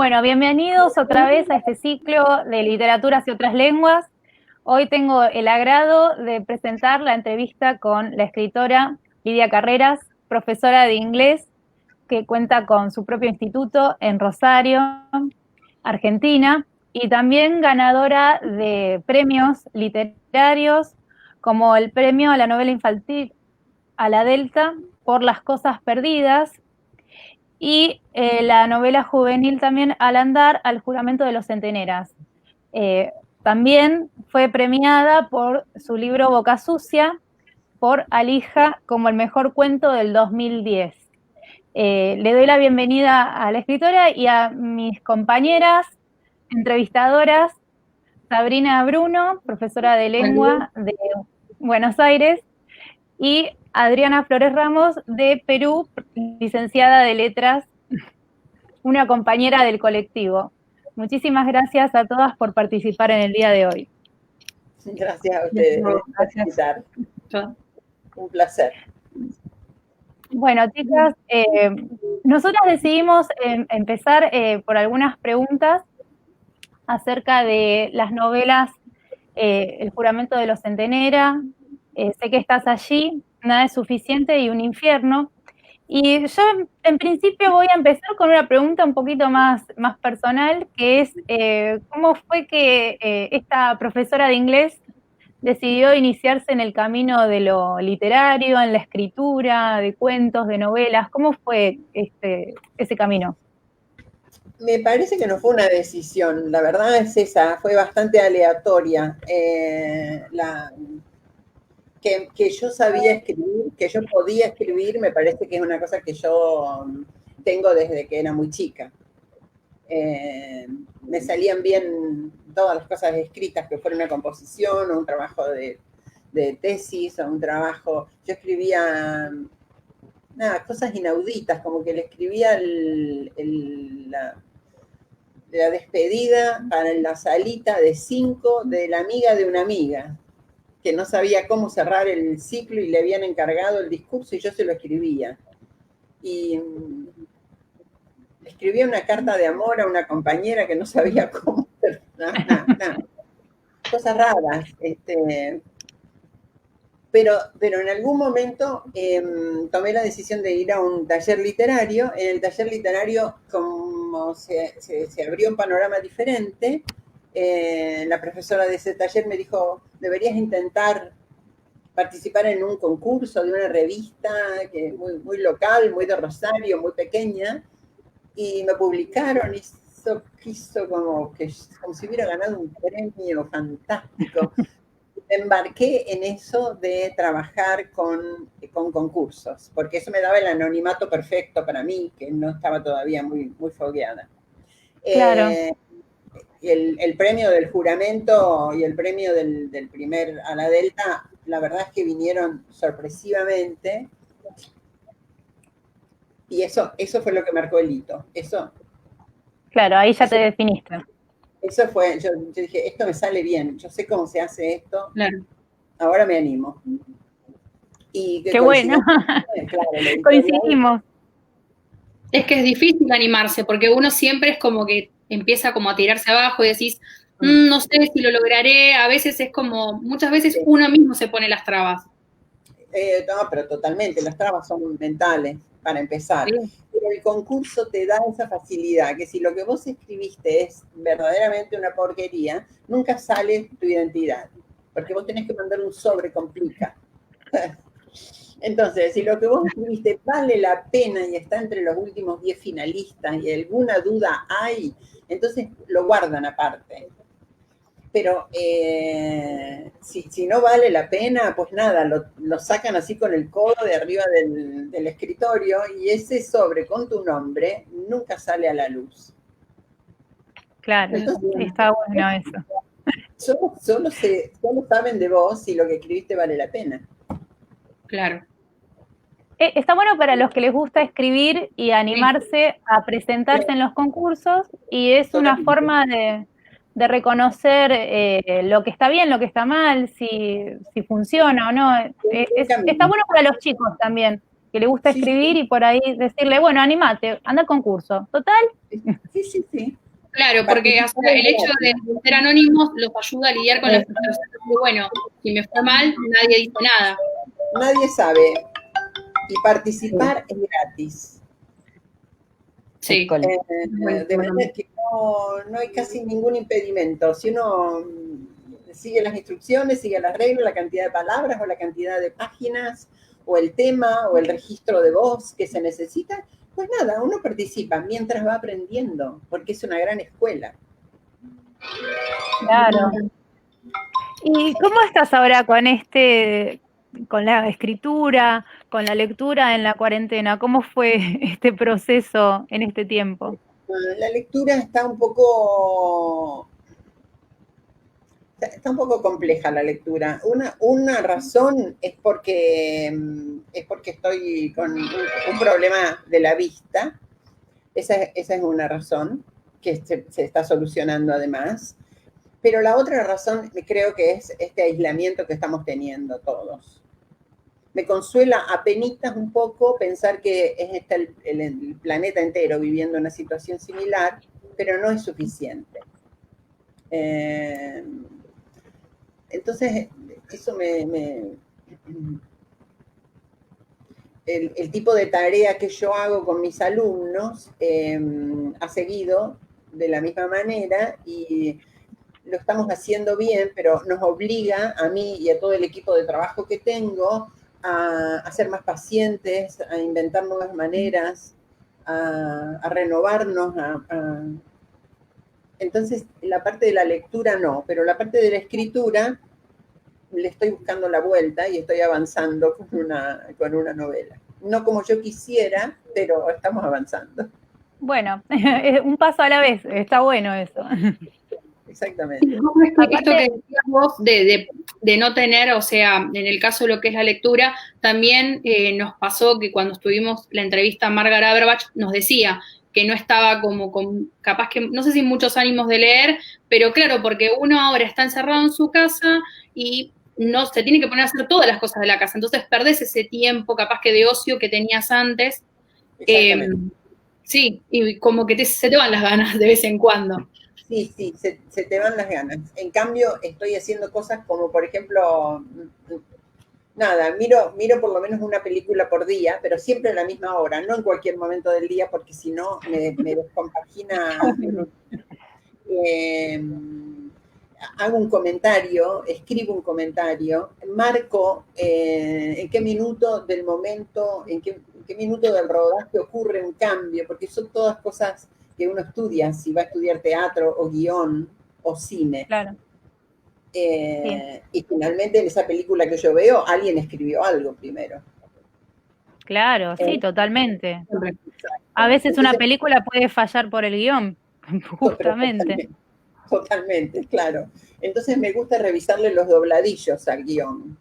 Bueno, bienvenidos otra vez a este ciclo de Literaturas y otras lenguas. Hoy tengo el agrado de presentar la entrevista con la escritora Lidia Carreras, profesora de inglés, que cuenta con su propio instituto en Rosario, Argentina, y también ganadora de premios literarios, como el premio a la novela infantil a la Delta por Las cosas perdidas, y la novela juvenil también Al andar, al juramento de los centeneras. También fue premiada por su libro Boca Sucia, por Alija como el mejor cuento del 2010. Le doy la bienvenida a la escritora y a mis compañeras entrevistadoras, Sabrina Bruno, profesora de lengua de Buenos Aires, y Adriana Flores Ramos, de Perú, licenciada de Letras, una compañera del colectivo. Muchísimas gracias a todas por participar en el día de hoy. Gracias a ustedes por invitar. Un placer. Bueno, chicas, nosotras decidimos empezar por algunas preguntas acerca de las novelas El juramento de los centeneras, Sé que estás allí, Nada es suficiente y Un infierno. Y yo en principio voy a empezar con una pregunta un poquito más personal, que es ¿cómo fue que esta profesora de inglés decidió iniciarse en el camino de lo literario, en la escritura, de cuentos, de novelas? ¿Cómo fue ese camino? Me parece que no fue una decisión, la verdad es esa, fue bastante aleatoria. Que yo sabía escribir, que yo podía escribir, me parece que es una cosa que yo tengo desde que era muy chica. Me salían bien todas las cosas escritas, que fuera una composición o un trabajo de tesis o un trabajo. Yo escribía cosas inauditas, como que le escribía la despedida para la salita de 5 de la amiga de una amiga, que no sabía cómo cerrar el ciclo y le habían encargado el discurso y yo se lo escribía. Y escribía una carta de amor a una compañera que no sabía cómo. Cosas raras. Pero en algún momento tomé la decisión de ir a un taller literario. En el taller literario, como se abrió un panorama diferente, la profesora de ese taller me dijo, deberías intentar participar en un concurso de una revista que es muy, muy local, muy de Rosario, muy pequeña, y me publicaron, y quiso como si hubiera ganado un premio fantástico. Me embarqué en eso de trabajar con concursos, porque eso me daba el anonimato perfecto para mí, que no estaba todavía muy, muy fogueada. Claro. El premio del juramento y el premio del primer a la Delta, la verdad es que vinieron sorpresivamente, y eso fue lo que marcó el hito. Claro, ahí ya te definiste. Eso fue, yo dije, esto me sale bien, yo sé cómo se hace esto, claro. Ahora me animo. Y qué bueno, claro, coincidimos. Es que es difícil animarse, porque uno siempre es como que empieza como a tirarse abajo y decís, no sé si lo lograré, a veces es como, muchas veces uno mismo se pone las trabas. No, pero totalmente, las trabas son mentales, para empezar. Sí. Pero el concurso te da esa facilidad, que si lo que vos escribiste es verdaderamente una porquería, nunca sale tu identidad, porque vos tenés que mandar un sobre, complica. Entonces, si lo que vos escribiste vale la pena y está entre los últimos 10 finalistas y alguna duda hay, entonces lo guardan aparte. Pero si no vale la pena, pues nada, lo sacan así con el codo de arriba del escritorio y ese sobre con tu nombre nunca sale a la luz. Claro, entonces, está bueno eso. Solo saben de vos si lo que escribiste vale la pena. Claro. Está bueno para los que les gusta escribir y animarse a presentarse en los concursos, y es una forma de reconocer lo que está bien, lo que está mal, si funciona o no. Está bueno para los chicos también. que le gusta Sí, escribir y por ahí decirle, bueno, animate, anda al concurso. Total, sí. Claro, porque o sea, el hecho de ser anónimos los ayuda a lidiar con la frustración de, bueno, si me fue mal, nadie dice nada. Nadie sabe. Y participar es gratis. Sí. De manera que no hay casi ningún impedimento. Si uno sigue las instrucciones, sigue las reglas, la cantidad de palabras o la cantidad de páginas o el tema o el registro de voz que se necesita, pues nada, uno participa mientras va aprendiendo, porque es una gran escuela. claro. ¿Y cómo estás ahora con la escritura, con la lectura en la cuarentena? ¿Cómo fue este proceso en este tiempo? La lectura está un poco compleja la lectura. Una razón es porque estoy con un problema de la vista. Esa es una razón que se está solucionando además. Pero la otra razón creo que es este aislamiento que estamos teniendo todos. Me consuela apenitas un poco pensar que el planeta entero viviendo una situación similar, pero no es suficiente. Entonces, eso el tipo de tarea que yo hago con mis alumnos ha seguido de la misma manera y lo estamos haciendo bien, pero nos obliga a mí y a todo el equipo de trabajo que tengo a ser más pacientes, a inventar nuevas maneras, a renovarnos. Entonces, la parte de la lectura no, pero la parte de la escritura le estoy buscando la vuelta y estoy avanzando con una novela. No como yo quisiera, pero estamos avanzando. Bueno, un paso a la vez, está bueno eso. Exactamente. Esto que decías vos de no tener, o sea, en el caso de lo que es la lectura, también nos pasó que cuando estuvimos la entrevista a Margaret Aberbach nos decía que no estaba como con, capaz que, no sé si muchos ánimos de leer, pero claro, porque uno ahora está encerrado en su casa y no se tiene que poner a hacer todas las cosas de la casa, entonces perdés ese tiempo capaz que de ocio que tenías antes. Sí, y como que se te van las ganas de vez en cuando. Sí, se te van las ganas. En cambio, estoy haciendo cosas como, por ejemplo, nada, miro por lo menos una película por día, pero siempre a la misma hora, no en cualquier momento del día, porque si no me descompagina. Hago un comentario, escribo un comentario, marco en qué minuto del momento, en qué minuto del rodaje ocurre un cambio, porque son todas cosas que uno estudia, si va a estudiar teatro o guión o cine. Claro. Y finalmente en esa película que yo veo, alguien escribió algo primero. Claro, sí, totalmente. A veces una película puede fallar por el guión, justamente. Totalmente, claro. Entonces me gusta revisarle los dobladillos al guión.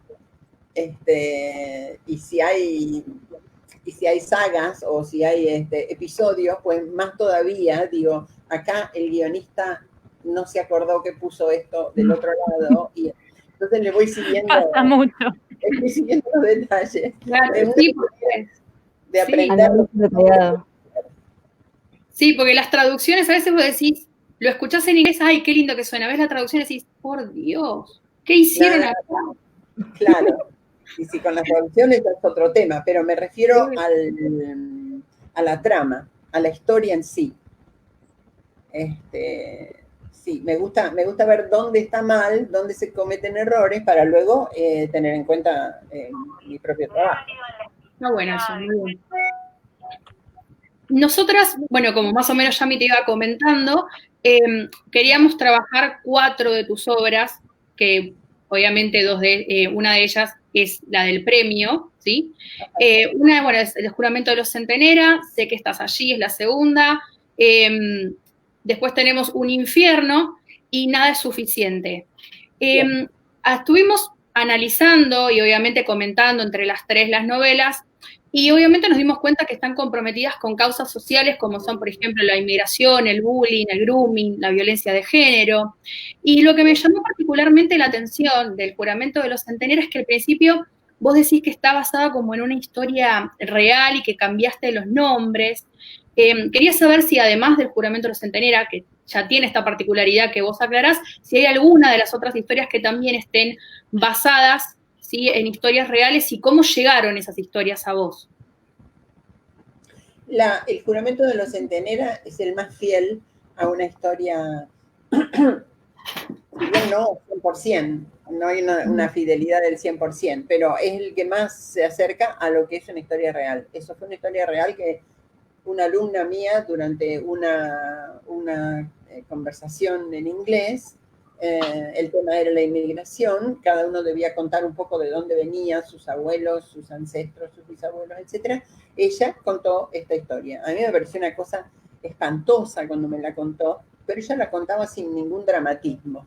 Y si hay sagas o si hay episodios, pues más todavía, digo, acá el guionista no se acordó que puso esto del otro lado, y entonces le voy siguiendo. Pasa mucho. Estoy siguiendo los detalles. Claro, sí, de aprender. Sí, porque las traducciones a veces vos decís, lo escuchás en inglés, ay, qué lindo que suena. Ves la traducción y decís, por Dios, ¿qué hicieron acá? Claro. Y sí, con las traducciones es otro tema, pero me refiero a la trama, a la historia en sí. Sí, me gusta ver dónde está mal, dónde se cometen errores, para luego tener en cuenta mi propio trabajo. Está bueno eso, muy bien. Nosotras, bueno, como más o menos ya me te iba comentando, queríamos trabajar 4 de tus obras, que obviamente una de ellas es la del premio, ¿sí? Una, bueno, es El juramento de los Centenera, Sé que estás allí, es la segunda. Después tenemos Un infierno y Nada es suficiente. Estuvimos analizando y obviamente comentando entre las 3 las novelas, y obviamente nos dimos cuenta que están comprometidas con causas sociales como son, por ejemplo, la inmigración, el bullying, el grooming, la violencia de género. Y lo que me llamó particularmente la atención del juramento de los Centeneros es que al principio vos decís que está basada como en una historia real y que cambiaste los nombres. Quería saber si además del juramento de los Centenera, que ya tiene esta particularidad que vos aclarás, si hay alguna de las otras historias que también estén basadas, ¿sí?, en historias reales, y cómo llegaron esas historias a vos. El juramento de los Centenera es el más fiel a una historia, si bien no 100%, no hay una fidelidad del 100%, pero es el que más se acerca a lo que es una historia real. Eso fue una historia real que una alumna mía, durante una conversación en inglés, el tema era la inmigración, cada uno debía contar un poco de dónde venía, sus abuelos, sus ancestros, sus bisabuelos, etc. Ella contó esta historia. A mí me pareció una cosa espantosa cuando me la contó, pero ella la contaba sin ningún dramatismo,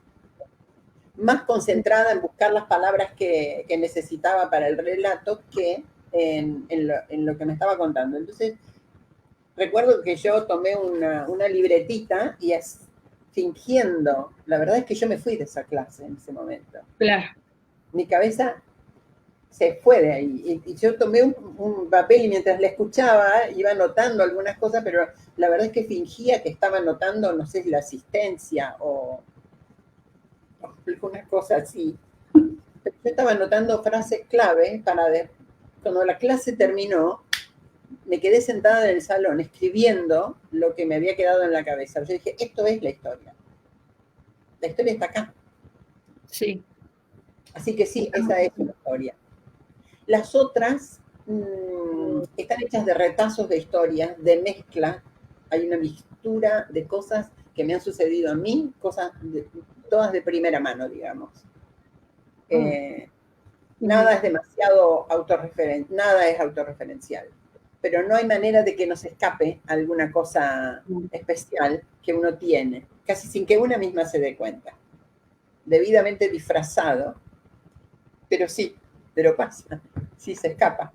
más concentrada en buscar las palabras que necesitaba para el relato que en lo que me estaba contando. Entonces, recuerdo que yo tomé una libretita y fingiendo, la verdad es que yo me fui de esa clase en ese momento. Claro. Mi cabeza se fue de ahí. Y yo tomé un papel y mientras la escuchaba iba anotando algunas cosas, pero la verdad es que fingía que estaba anotando, no sé, la asistencia o alguna cosa así. Pero yo estaba anotando frases clave para cuando la clase terminó, me quedé sentada en el salón escribiendo lo que me había quedado en la cabeza. Yo dije, esto es la historia. La historia está acá. Sí. Así que sí, esa es la historia. Las otras están hechas de retazos de historias, de mezcla. Hay una mixtura de cosas que me han sucedido a mí, todas de primera mano, digamos. Nada es demasiado nada es autorreferencial, pero no hay manera de que nos escape alguna cosa especial que uno tiene, casi sin que una misma se dé cuenta. Debidamente disfrazado, pero pasa, sí se escapa.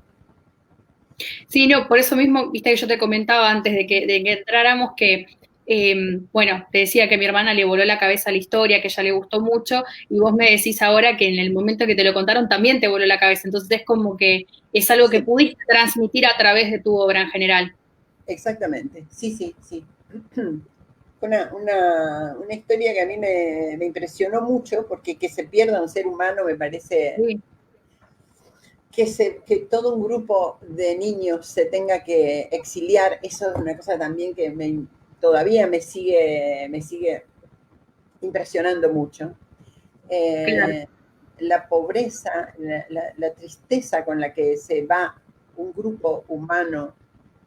Sí, no, por eso mismo, viste que yo te comentaba antes de que entráramos que, bueno, te decía que mi hermana le voló la cabeza a la historia, que a ella le gustó mucho, y vos me decís ahora que en el momento que te lo contaron también te voló la cabeza, entonces es como que es algo que pudiste transmitir a través de tu obra en general. Exactamente, sí. Una historia que a mí me impresionó mucho, porque que se pierda un ser humano me parece... Sí. Que todo un grupo de niños se tenga que exiliar, eso es una cosa también que todavía me sigue impresionando mucho. Claro. La pobreza, la tristeza con la que se va un grupo humano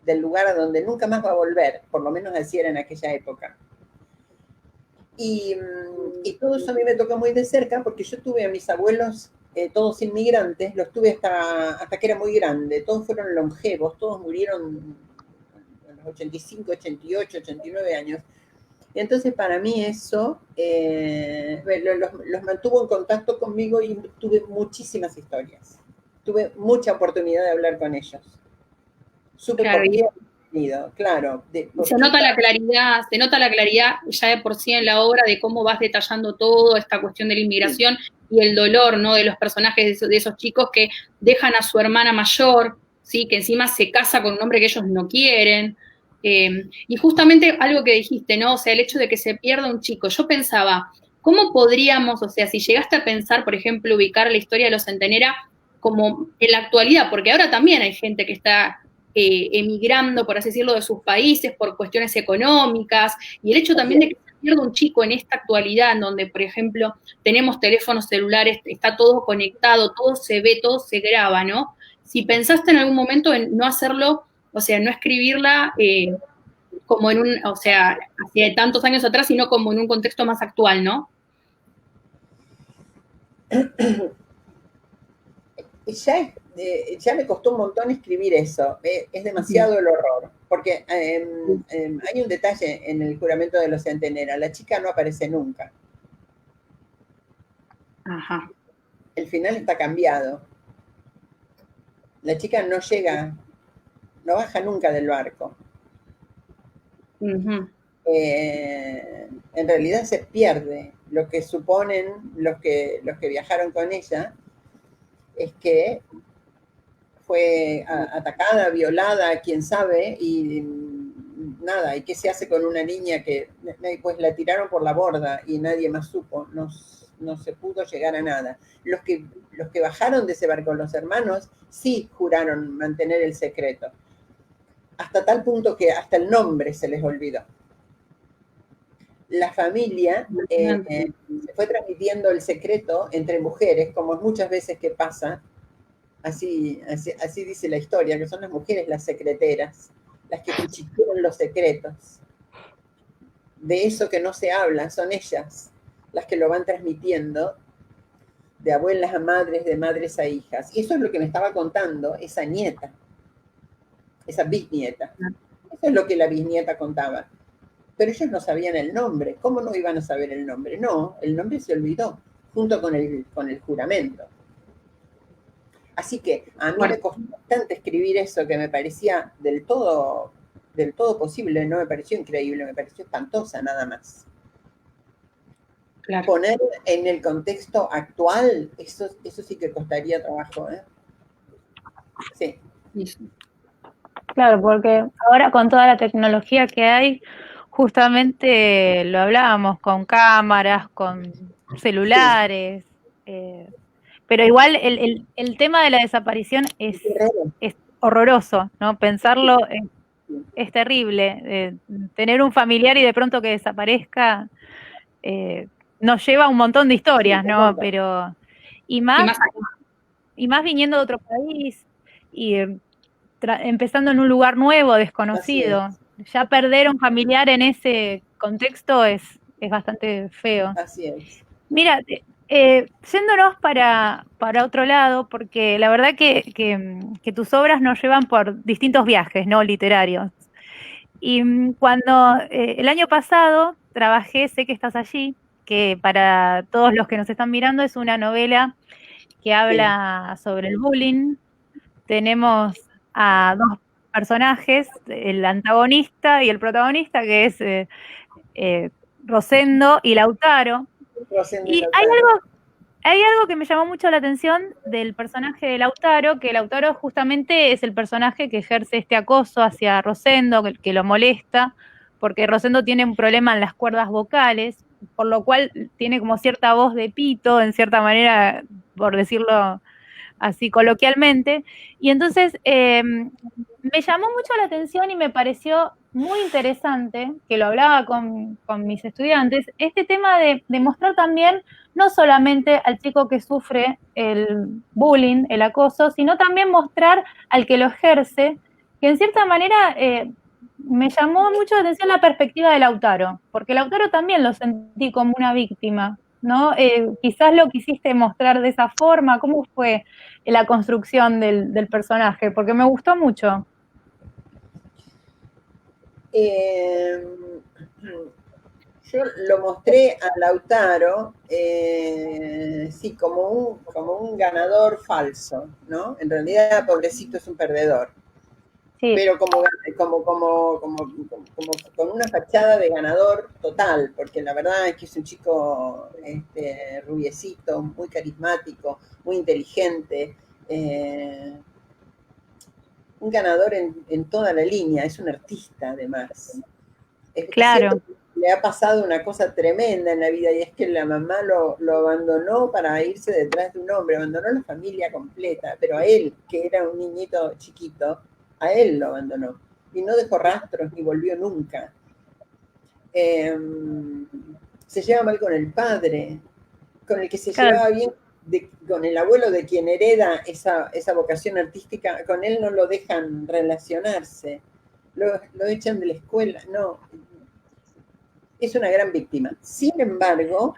del lugar a donde nunca más va a volver, por lo menos así era en aquella época. Y todo eso a mí me tocó muy de cerca porque yo tuve a mis abuelos todos inmigrantes, los tuve hasta que era muy grande, todos fueron longevos, todos murieron a los 85, 88, 89 años. Y entonces para mí eso los mantuvo en contacto conmigo y tuve muchísimas historias. Tuve mucha oportunidad de hablar con ellos. Supe Claro, por qué han venido, claro. se nota la claridad ya de por sí en la obra de cómo vas detallando todo, esta cuestión de la inmigración y el dolor, ¿no?, de los personajes de esos chicos que dejan a su hermana mayor, ¿sí?, que encima se casa con un hombre que ellos no quieren. Y justamente algo que dijiste, ¿no?, o sea, el hecho de que se pierda un chico. Yo pensaba, ¿cómo podríamos, o sea, si llegaste a pensar, por ejemplo, ubicar la historia de los Centenera como en la actualidad, porque ahora también hay gente que está emigrando, por así decirlo, de sus países por cuestiones económicas, y el hecho también de que se pierda un chico en esta actualidad, en donde, por ejemplo, tenemos teléfonos celulares, está todo conectado, todo se ve, todo se graba, ¿no? Si pensaste en algún momento en no hacerlo, o sea, no escribirla como o sea, hace tantos años atrás, sino como en un contexto más actual, ¿no? Ya me costó un montón escribir eso, es demasiado el horror, porque hay un detalle en el juramento de los Centenera, la chica no aparece nunca. Ajá. El final está cambiado. La chica no llega, no baja nunca del barco. Uh-huh. En realidad se pierde lo que suponen los que viajaron con ella. es que fue atacada, violada, quién sabe, y nada, ¿y qué se hace con una niña que pues la tiraron por la borda y nadie más supo? No se pudo llegar a nada. Los que bajaron de ese barco, los hermanos, sí juraron mantener el secreto, hasta tal punto que hasta el nombre se les olvidó. La familia se fue transmitiendo el secreto entre mujeres, como muchas veces que pasa. Así dice la historia, que son las mujeres las secreteras, las que cuchichean los secretos. De eso que no se habla, son ellas las que lo van transmitiendo de abuelas a madres, de madres a hijas. Y eso es lo que me estaba contando esa nieta, esa bisnieta. Eso es lo que la bisnieta contaba. Pero ellos no sabían el nombre. ¿Cómo no iban a saber el nombre? No, el nombre se olvidó, junto con el juramento. Así que a mí me costó bastante escribir eso, que me parecía del todo posible, no me pareció increíble, me pareció espantosa nada más. Claro. Poner en el contexto actual, eso sí que costaría trabajo, ¿eh? Sí. Claro, porque ahora con toda la tecnología que hay, justamente lo hablábamos con cámaras, con celulares, pero igual el tema de la desaparición es horroroso, ¿no? Pensarlo es terrible. Tener un familiar y de pronto que desaparezca nos lleva a un montón de historias, ¿no? Pero y más viniendo de otro país y empezando en un lugar nuevo, desconocido. Ya perder un familiar en ese contexto es bastante feo. Así es. Mira, yéndonos para otro lado, porque la verdad que tus obras nos llevan por distintos viajes, ¿no? Literarios. Y cuando el año pasado trabajé Sé que estás allí, que para todos los que nos están mirando es una novela que habla sobre el bullying. Tenemos a dos personajes, el antagonista y el protagonista, que es Rosendo y Lautaro. Y hay algo que me llamó mucho la atención del personaje de Lautaro, que Lautaro justamente es el personaje que ejerce este acoso hacia Rosendo, que lo molesta, porque Rosendo tiene un problema en las cuerdas vocales, por lo cual tiene como cierta voz de pito, en cierta manera, por decirlo así coloquialmente. Y entonces me llamó mucho la atención y me pareció muy interesante, que lo hablaba con mis estudiantes, este tema de mostrar también no solamente al chico que sufre el bullying, el acoso, sino también mostrar al que lo ejerce, que en cierta manera me llamó mucho la atención la perspectiva de Lautaro, porque Lautaro también lo sentí como una víctima, ¿no? Quizás lo quisiste mostrar de esa forma. ¿Cómo fue la construcción del personaje? Porque me gustó mucho. Yo lo mostré a Lautaro, sí, como un ganador falso, ¿no? En realidad, pobrecito, es un perdedor. Sí. Pero como con una fachada de ganador total, porque la verdad es que es un chico rubiecito, muy carismático, muy inteligente, un ganador en toda la línea, es un artista además. Claro. Le ha pasado una cosa tremenda en la vida, y es que la mamá lo abandonó para irse detrás de un hombre, abandonó la familia completa, pero a él, que era un niñito chiquito, a él lo abandonó, y no dejó rastros ni volvió nunca. Se lleva mal con el padre, con el que se llevaba bien, con el abuelo de quien hereda esa vocación artística, con él no lo dejan relacionarse, lo echan de la escuela, no. Es una gran víctima. Sin embargo,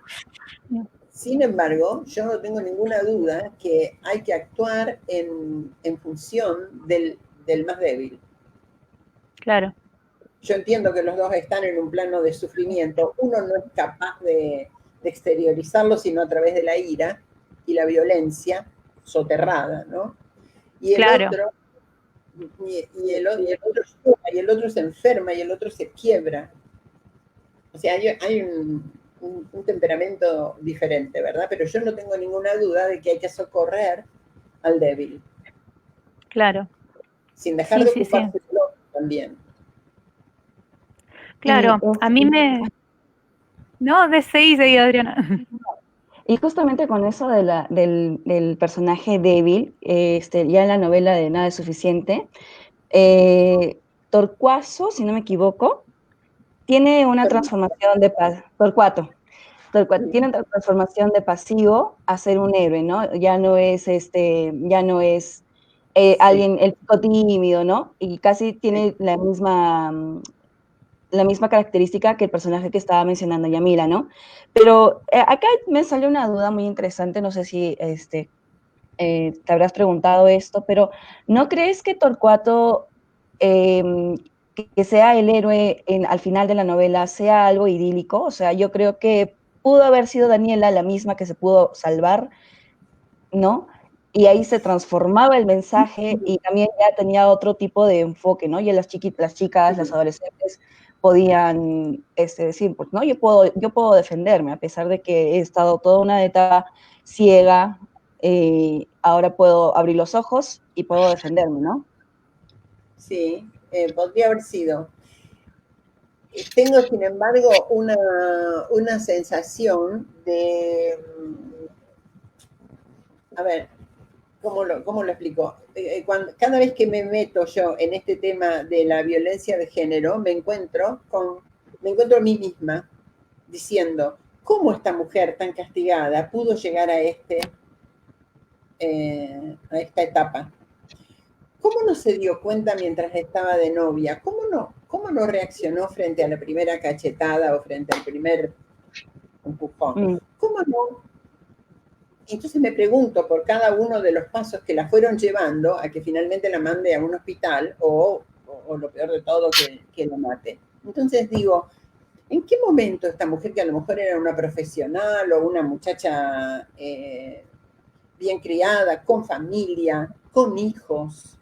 yo no tengo ninguna duda que hay que actuar en función del más débil. Claro. Yo entiendo que los dos están en un plano de sufrimiento. Uno no es capaz de exteriorizarlo sino a través de la ira y la violencia soterrada, ¿no? Y el otro, y el otro se enferma y el otro se quiebra. O sea, hay un temperamento diferente, ¿verdad? Pero yo no tengo ninguna duda de que hay que socorrer al débil. Claro. Sin dejar Sí, de sí, ocuparse del otro también. Claro, a mí me... No, seguí, Adriana. Y justamente con eso del personaje débil, ya en la novela de Nada es suficiente, Torcuazo, si no me equivoco, tiene una transformación de Torcuato. Tiene una transformación de pasivo a ser un héroe, ¿no? Ya no es alguien, el chico tímido, ¿no? Y casi tiene la misma característica que el personaje que estaba mencionando Yamila, ¿no? Pero acá me salió una duda muy interesante, no sé si te habrás preguntado esto, pero ¿no crees que Torcuato, que sea el héroe al final de la novela, sea algo idílico? O sea, yo creo que pudo haber sido Daniela la misma que se pudo salvar, ¿no? Y ahí se transformaba el mensaje y también ya tenía otro tipo de enfoque, ¿no? Ya las chicas, las adolescentes podían decir, pues, no, yo puedo defenderme, a pesar de que he estado toda una etapa ciega, ahora puedo abrir los ojos y puedo defenderme, ¿no? Sí, podría haber sido. Tengo, sin embargo, una sensación de, a ver, ¿cómo lo explico? Cada vez que me meto yo en este tema de la violencia de género, me encuentro a mí misma diciendo, ¿cómo esta mujer tan castigada pudo llegar a esta etapa? ¿Cómo no se dio cuenta mientras estaba de novia? ¿Cómo no reaccionó frente a la primera cachetada o frente al primer empujón? ¿Cómo no? Entonces me pregunto por cada uno de los pasos que la fueron llevando a que finalmente la mande a un hospital o lo peor de todo, que lo mate. Entonces digo, ¿en qué momento esta mujer, que a lo mejor era una profesional o una muchacha bien criada, con familia, con hijos,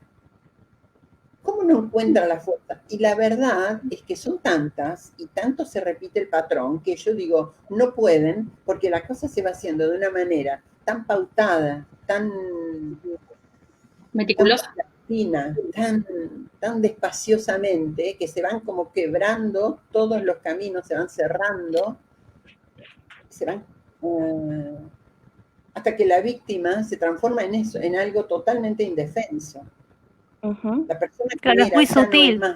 cómo no encuentra la fuerza? Y la verdad es que son tantas y tanto se repite el patrón que yo digo, no pueden, porque la cosa se va haciendo de una manera tan pautada, tan meticulosa, tan despaciosamente, que se van como quebrando todos los caminos, se van cerrando, se van hasta que la víctima se transforma en eso, en algo totalmente indefenso. La persona que Claro, es muy ya no es sutil. más,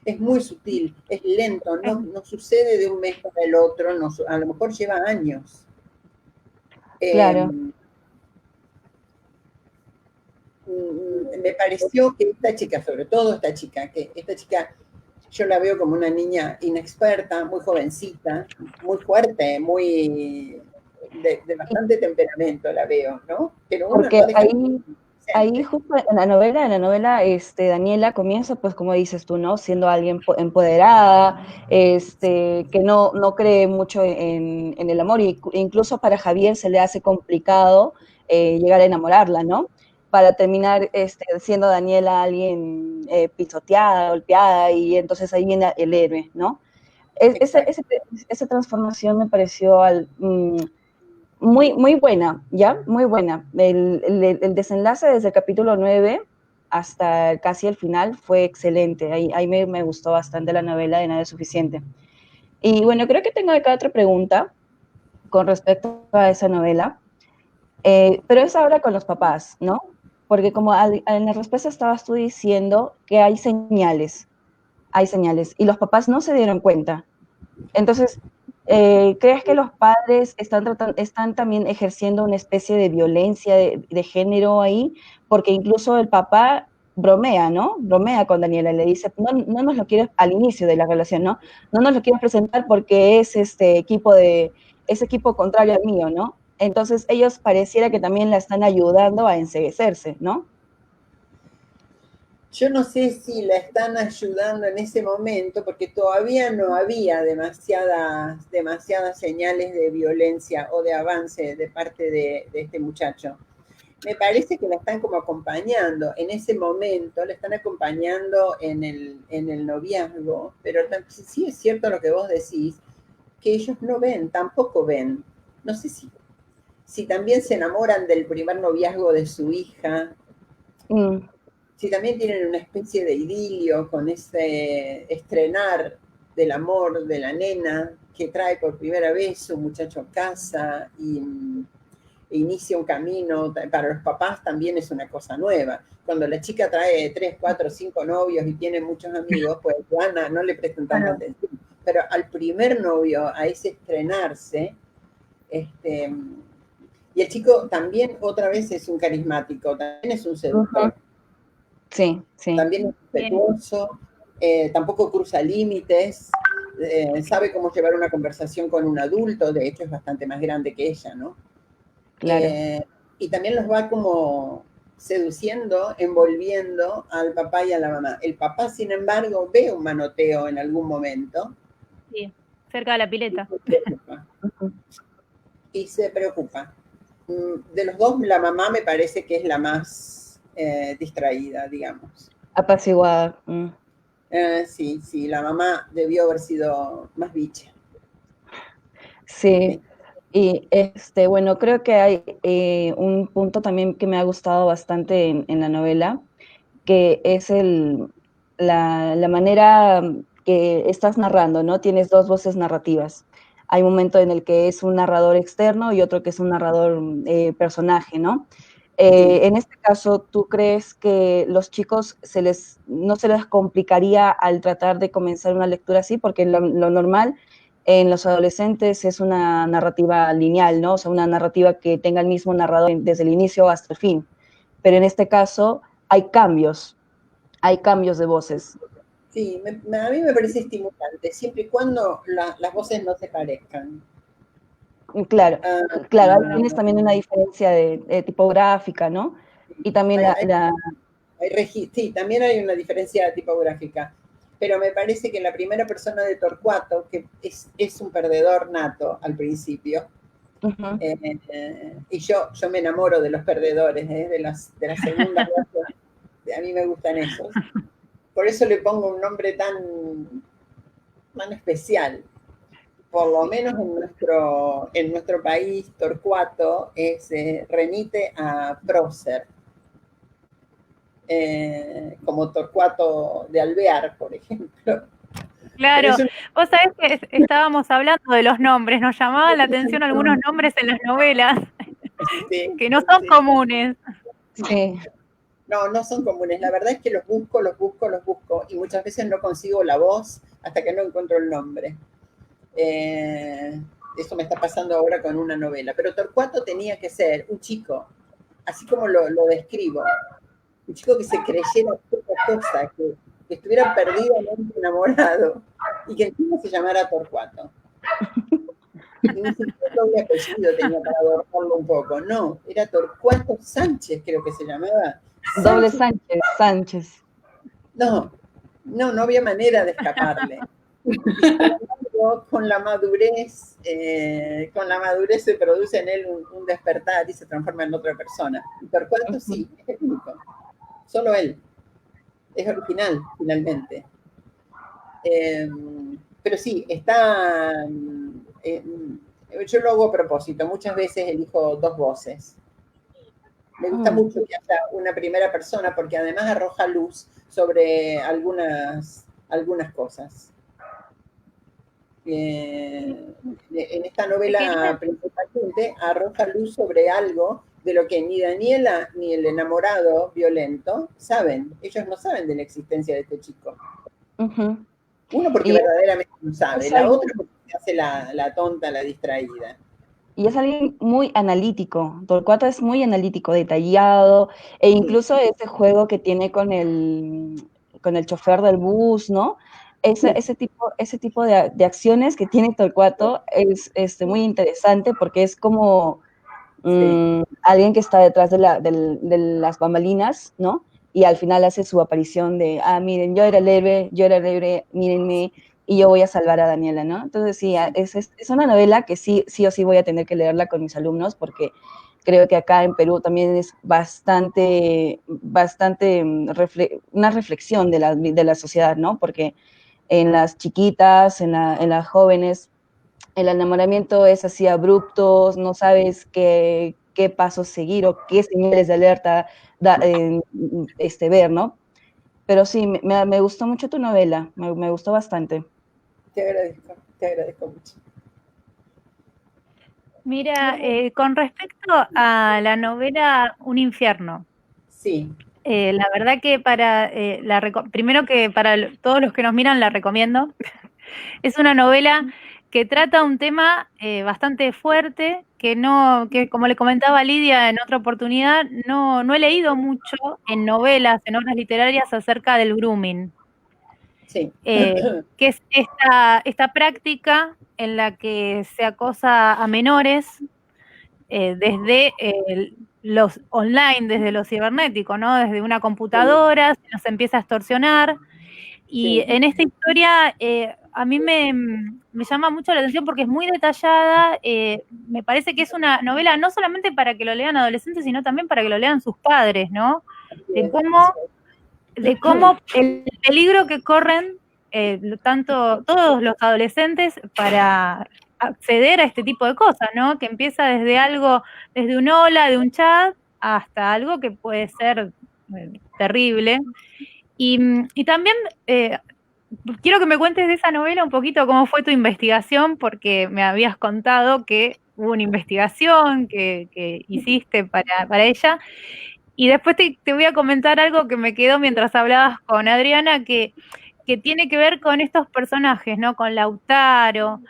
es muy sutil, es lento, no sucede de un mes para el otro, a lo mejor lleva años. Claro. Me pareció que esta chica, sobre todo esta chica, yo la veo como una niña inexperta, muy jovencita, muy fuerte, de bastante temperamento la veo, ¿no? Pero una Porque no deja ahí justo en la novela, Daniela comienza, pues como dices tú, ¿no? Siendo alguien empoderada, que no cree mucho en el amor, e incluso para Javier se le hace complicado llegar a enamorarla, ¿no? Para terminar siendo Daniela alguien pisoteada, golpeada, y entonces ahí viene el héroe, ¿no? Esa transformación me pareció muy, muy buena, ¿ya? Muy buena. El desenlace desde el capítulo 9 hasta casi el final fue excelente. Ahí me gustó bastante la novela de Nada es suficiente. Y bueno, creo que tengo acá otra pregunta con respecto a esa novela, pero es ahora con los papás, ¿no? Porque como en la respuesta estabas tú diciendo que hay señales, y los papás no se dieron cuenta. Entonces, ¿crees que los padres están también ejerciendo una especie de violencia de género ahí? Porque incluso el papá bromea, ¿no? Bromea con Daniela, le dice, no nos lo quieres, al inicio de la relación, ¿no? No nos lo quieres presentar porque es equipo contrario al mío, ¿no? Entonces ellos pareciera que también la están ayudando a enceguecerse, ¿no? Yo no sé si la están ayudando en ese momento, porque todavía no había demasiadas señales de violencia o de avance de parte de este muchacho. Me parece que la están como acompañando en ese momento, la están acompañando en el noviazgo, pero sí es cierto lo que vos decís, que ellos no ven, tampoco ven. No sé si también se enamoran del primer noviazgo de su hija, si también tienen una especie de idilio con ese estrenar del amor de la nena que trae por primera vez su muchacho a casa e inicia un camino, para los papás también es una cosa nueva. Cuando la chica trae 3, 4, 5 novios y tiene muchos amigos, pues Ana no le prestan tanta atención. Pero al primer novio, a ese estrenarse, y el chico también otra vez es un carismático, también es un seductor. Sí, sí. También es respetuoso, tampoco cruza límites, sabe cómo llevar una conversación con un adulto, de hecho es bastante más grande que ella, ¿no? Claro. Y también los va como seduciendo, envolviendo al papá y a la mamá. El papá, sin embargo, ve un manoteo en algún momento. Sí, cerca de la pileta. Y se preocupa. De los dos, la mamá me parece que es la más distraída, digamos. Apaciguada. Sí, la mamá debió haber sido más bicha. Sí. Y bueno, creo que hay un punto también que me ha gustado bastante en la novela, que es la manera que estás narrando, ¿no? Tienes dos voces narrativas. Hay un momento en el que es un narrador externo y otro que es un narrador personaje, ¿no? En este caso, ¿tú crees que los chicos no se les complicaría al tratar de comenzar una lectura así? Porque lo normal en los adolescentes es una narrativa lineal, ¿no? O sea, una narrativa que tenga el mismo narrador desde el inicio hasta el fin. Pero en este caso hay cambios de voces. Sí, a mí me parece estimulante, siempre y cuando las voces no se parezcan. Claro, claro, ahí tienes también una diferencia de tipográfica, ¿no? Y también sí, también hay una diferencia tipográfica, pero me parece que la primera persona de Torcuato, que es un perdedor nato al principio, y yo me enamoro de los perdedores, de las segundas voces, a mí me gustan esos. Por eso le pongo un nombre tan especial. Por lo menos en nuestro país, Torcuato remite a prócer, como Torcuato de Alvear, por ejemplo. Claro, vos sabés que estábamos hablando de los nombres, nos llamaban la atención algunos nombres en las novelas, sí, que no son comunes. Sí. No son comunes. La verdad es que los busco, y muchas veces no consigo la voz hasta que no encuentro el nombre. Eso me está pasando ahora con una novela. Pero Torcuato tenía que ser un chico, así como lo describo, un chico que se creyera otra cosa, que estuviera perdidamente enamorado y que encima se llamara Torcuato. Y ni siquiera doble apellido tenía para adornarlo un poco. No, era Torcuato Sánchez, creo que se llamaba. Doble Sánchez. No había manera de escaparle. Con la madurez se produce en él un despertar y se transforma en otra persona. Y Torcuato sí, es el único. Solo él. Es original, finalmente. Pero sí, yo lo hago a propósito. Muchas veces elijo dos voces. Me gusta mucho que haya una primera persona porque además arroja luz sobre algunas cosas. En esta novela principalmente arroja luz sobre algo de lo que ni Daniela ni el enamorado violento saben. Ellos no saben de la existencia de este chico. Uno porque verdaderamente no sabe, la otra porque se hace la tonta, la distraída. Y es alguien muy analítico. Torcuato es muy analítico, detallado, e incluso ese juego que tiene con el chofer del bus, ¿no? Ese tipo de acciones que tiene Torcuato es muy interesante porque es como alguien que está detrás de las bambalinas, ¿no? Y al final hace su aparición de, miren, yo era el héroe, mírenme, y yo voy a salvar a Daniela, ¿no? Entonces sí, es una novela que sí o sí voy a tener que leerla con mis alumnos porque creo que acá en Perú también es bastante una reflexión de la sociedad, ¿no? Porque en las chiquitas, en las jóvenes, el enamoramiento es así abrupto, no sabes qué pasos seguir o qué señales de alerta ver, ¿no? Pero sí, me gustó mucho tu novela, me gustó bastante. Te agradezco mucho. Mira, con respecto a la novela Un infierno, Sí. la verdad que primero que para todos los que nos miran la recomiendo. Es una novela que trata un tema bastante fuerte, que como le comentaba Lidia en otra oportunidad, no he leído mucho en novelas, en obras literarias acerca del grooming. Sí. Que es esta práctica en la que se acosa a menores desde los online, desde lo cibernético, ¿no? Desde una computadora, se nos empieza a extorsionar. Y en esta historia a mí me llama mucho la atención porque es muy detallada, me parece que es una novela no solamente para que lo lean adolescentes, sino también para que lo lean sus padres, ¿no? De cómo el peligro que corren tanto todos los adolescentes para acceder a este tipo de cosas, ¿no? Que empieza desde un hola, de un chat, hasta algo que puede ser terrible. Y también quiero que me cuentes de esa novela un poquito cómo fue tu investigación, porque me habías contado que hubo una investigación que hiciste para ella. Y después te voy a comentar algo que me quedó mientras hablabas con Adriana, que tiene que ver con estos personajes, ¿no? Con Lautaro,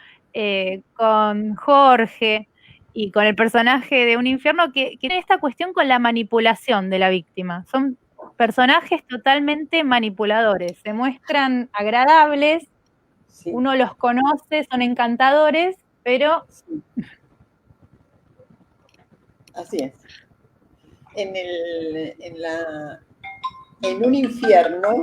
con Jorge y con el personaje de Un infierno, que tiene esta cuestión con la manipulación de la víctima. Son personajes totalmente manipuladores, se muestran agradables, Sí. uno los conoce, son encantadores, pero... Sí. Así es. En un infierno,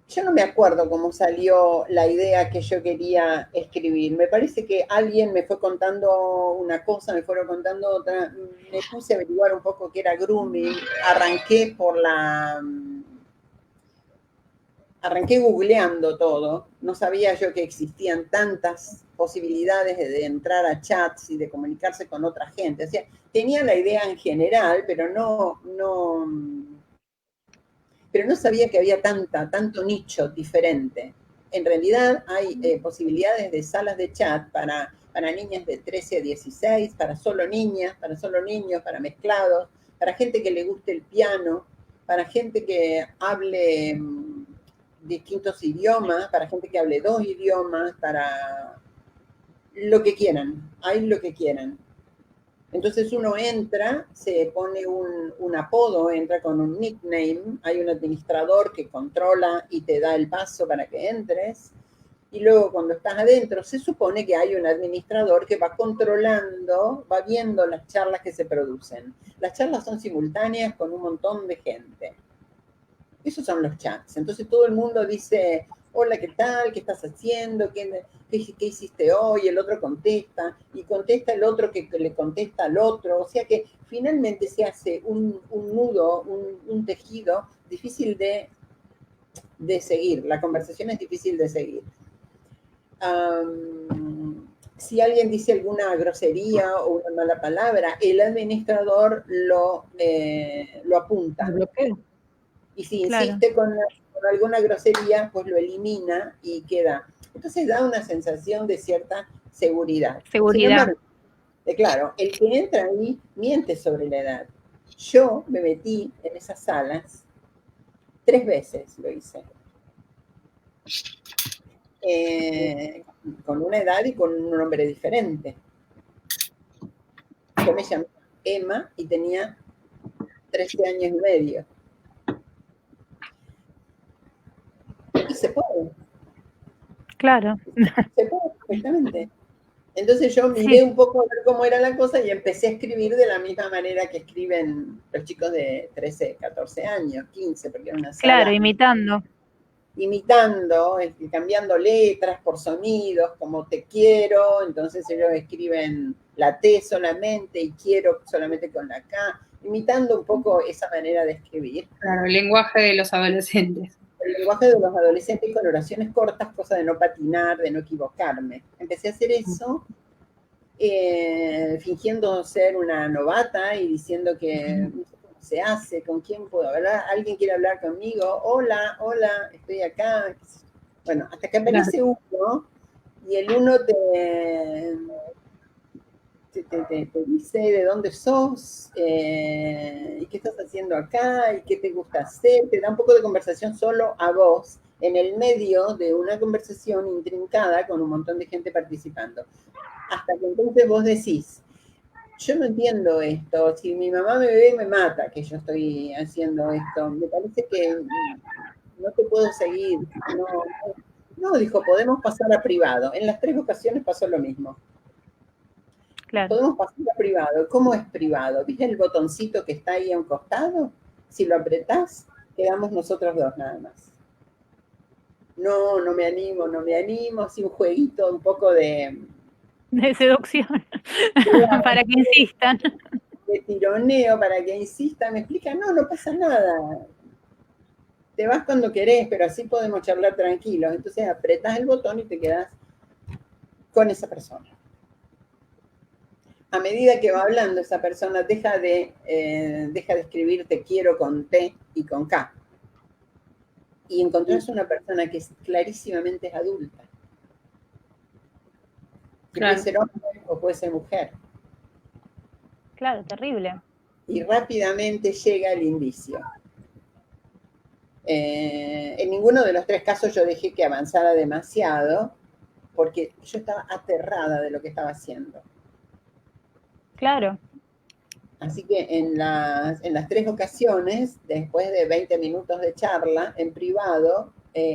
yo no me acuerdo cómo salió la idea que yo quería escribir. Me parece que alguien me fue contando una cosa, me fueron contando otra. Me puse a averiguar un poco qué era grooming. Arranqué googleando todo. No sabía yo que existían tantas posibilidades de entrar a chats y de comunicarse con otra gente. O sea, tenía la idea en general, pero no sabía que había tanto nicho diferente. En realidad hay posibilidades de salas de chat para niñas de 13 a 16, para solo niñas, para solo niños, para mezclados, para gente que le guste el piano, para gente que hable distintos idiomas, para gente que hable 2 idiomas, para lo que quieran, hay lo que quieran. Entonces uno entra, se pone un apodo, entra con un nickname, hay un administrador que controla y te da el paso para que entres, y luego cuando estás adentro se supone que hay un administrador que va controlando, va viendo las charlas que se producen. Las charlas son simultáneas con un montón de gente. Esos son los chats. Entonces todo el mundo dice, hola, ¿qué tal? ¿Qué estás haciendo? ¿Qué hiciste hoy? El otro contesta, y contesta el otro que le contesta al otro. O sea que finalmente se hace un nudo, un tejido difícil de seguir. La conversación es difícil de seguir. Si alguien dice alguna grosería o una mala palabra, el administrador lo apunta. Y si insiste con alguna grosería, pues lo elimina y queda. Entonces da una sensación de cierta seguridad. Sin embargo, claro, el que entra ahí miente sobre la edad. Yo me metí en esas salas 3 veces, lo hice. Con una edad y con un nombre diferente. Yo me llamaba Emma y tenía 13 años y medio. Y se puede. Claro. Se puede perfectamente. Entonces yo miré un poco a ver cómo era la cosa y empecé a escribir de la misma manera que escriben los chicos de 13, 14 años, 15, porque era una sala. Claro, imitando. imitando, cambiando letras por sonidos, como te quiero, entonces ellos escriben la T solamente y quiero solamente con la K, imitando un poco esa manera de escribir. Claro, el lenguaje de los adolescentes. El lenguaje de los adolescentes con oraciones cortas, cosa de no patinar, de no equivocarme. Empecé a hacer eso fingiendo ser una novata y diciendo que no sé cómo se hace, con quién puedo hablar, alguien quiere hablar conmigo, hola, hola, estoy acá. Bueno, hasta que aparece uno y el uno te dice de dónde sos, y qué estás haciendo acá, y qué te gusta hacer, te da un poco de conversación solo a vos, en el medio de una conversación intrincada con un montón de gente participando. Hasta que entonces vos decís, yo no entiendo esto, si mi mamá me ve me mata que yo estoy haciendo esto, me parece que no te puedo seguir, no, dijo, podemos pasar a privado. En las 3 ocasiones pasó lo mismo. Claro. Podemos pasar a privado. ¿Cómo es privado? ¿Viste el botoncito que está ahí a un costado? Si lo apretás, quedamos nosotros dos nada más. No, no me animo, así un jueguito, un poco de seducción, para que insistan. De tironeo, para que insistan, me explican, no pasa nada. Te vas cuando querés, pero así podemos charlar tranquilos. Entonces apretás el botón y te quedás con esa persona. A medida que va hablando esa persona, deja de escribir te quiero con T y con K. Y encontrás una persona que clarísimamente es adulta. Que claro. Puede ser hombre o puede ser mujer. Claro, terrible. Y rápidamente llega el indicio. En ninguno de los 3 casos yo dejé que avanzara demasiado, porque yo estaba aterrada de lo que estaba haciendo. Claro. Así que en las 3 ocasiones, después de 20 minutos de charla en privado,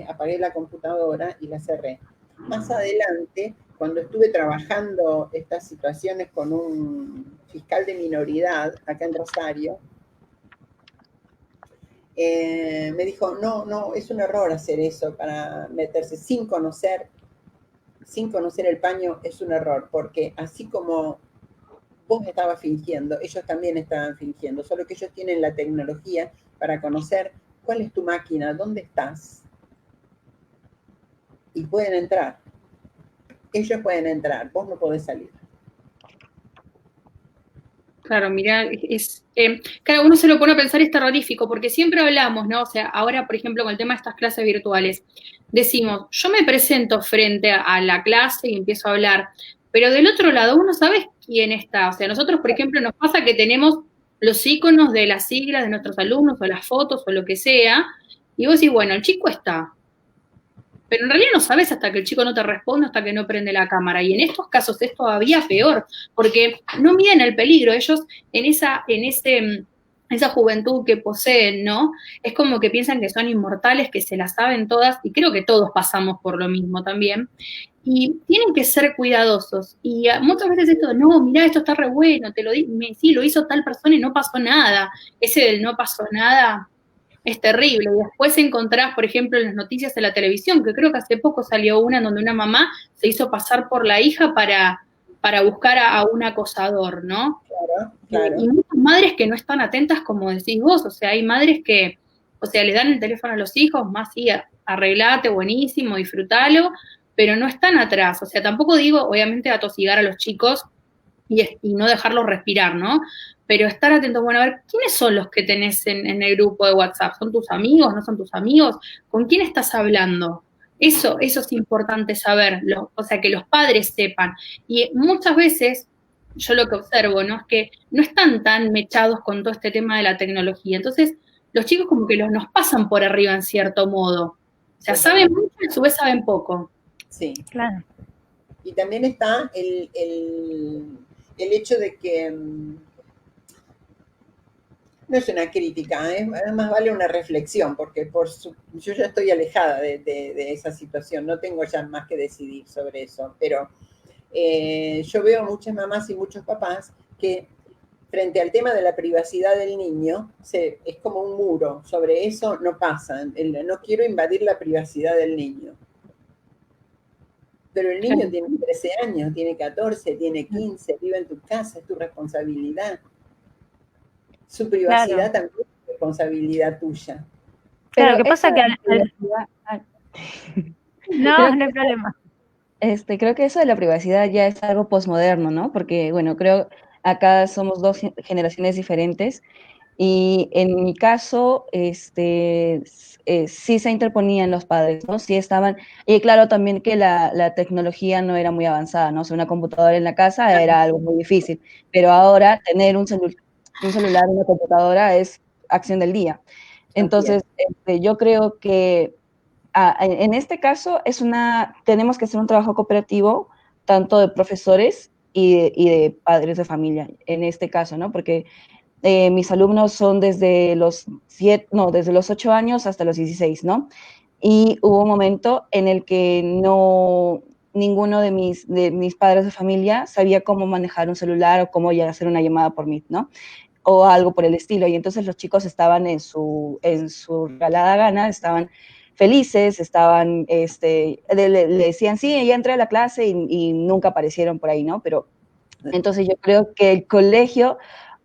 apagué la computadora y la cerré. Más adelante, cuando estuve trabajando estas situaciones con un fiscal de minoridad acá en Rosario, me dijo, no, es un error hacer eso para meterse sin conocer el paño, es un error, porque así como vos estabas fingiendo, ellos también estaban fingiendo, solo que ellos tienen la tecnología para conocer cuál es tu máquina, dónde estás, y pueden entrar. Ellos pueden entrar, vos no podés salir. Claro, mirá, cada uno se lo pone a pensar, es terrorífico, porque siempre hablamos, ¿no? O sea, ahora, por ejemplo, con el tema de estas clases virtuales, decimos, yo me presento frente a la clase y empiezo a hablar, pero del otro lado uno sabe quién está. O sea, nosotros, por ejemplo, nos pasa que tenemos los iconos de las siglas de nuestros alumnos, o las fotos, o lo que sea, y vos decís, bueno, el chico está. Pero en realidad no sabes hasta que el chico no te responde, hasta que no prende la cámara. Y en estos casos es todavía peor, porque no miden el peligro. Ellos en esa juventud que poseen, ¿no? Es como que piensan que son inmortales, que se las saben todas, y creo que todos pasamos por lo mismo también. Y tienen que ser cuidadosos. Y muchas veces esto, no, mirá, esto está re bueno, te lo sí, lo hizo tal persona y no pasó nada. Ese del no pasó nada es terrible. Y después encontrás, por ejemplo, en las noticias de la televisión, que creo que hace poco salió una en donde una mamá se hizo pasar por la hija para buscar a un acosador, ¿no? Claro, claro. Y muchas madres que no están atentas, como decís vos, o sea, hay madres que, o sea, le dan el teléfono a los hijos, más sí, arreglate, buenísimo, disfrútalo, pero no están atrás. O sea, tampoco digo, obviamente, atosigar a los chicos y no dejarlos respirar, ¿no? Pero estar atentos, bueno, a ver, ¿quiénes son los que tenés en el grupo de WhatsApp? ¿Son tus amigos? ¿No son tus amigos? ¿Con quién estás hablando? Eso es importante saber, o sea, que los padres sepan. Y muchas veces, yo lo que observo, ¿no? Es que no están tan mechados con todo este tema de la tecnología. Entonces, los chicos como que nos pasan por arriba en cierto modo. O sea, saben mucho y a su vez saben poco. Sí, claro. Y también está el hecho de que no es una crítica, además vale una reflexión, porque yo ya estoy alejada de esa situación, no tengo ya más que decidir sobre eso, pero yo veo muchas mamás y muchos papás que frente al tema de la privacidad del niño, es como un muro, sobre eso no pasa, no quiero invadir la privacidad del niño. Pero el niño tiene 13 años, tiene 14, tiene 15, vive en tu casa, es tu responsabilidad. Su privacidad también es responsabilidad tuya. Claro, ¿qué pasa? Que no hay problema. Creo que eso de la privacidad ya es algo posmoderno, ¿no? Porque, bueno, creo acá somos dos generaciones diferentes y en mi caso, sí se interponían los padres, ¿no? Sí estaban, y claro también que la tecnología no era muy avanzada, ¿no? O sea, una computadora en la casa era algo muy difícil, pero ahora tener un celular, una computadora es acción del día. Entonces, yo creo que en este caso tenemos que hacer un trabajo cooperativo, tanto de profesores y de padres de familia, en este caso, ¿no? Porque mis alumnos son desde los 8 años hasta los 16, ¿no? Y hubo un momento en el que ninguno de mis padres de familia sabía cómo manejar un celular o cómo ya hacer una llamada por Meet, ¿no? O algo por el estilo. Y entonces los chicos estaban en su regalada gana, estaban felices, estaban, le decían, sí, ya entré a la clase y nunca aparecieron por ahí, ¿no? Pero entonces yo creo que el colegio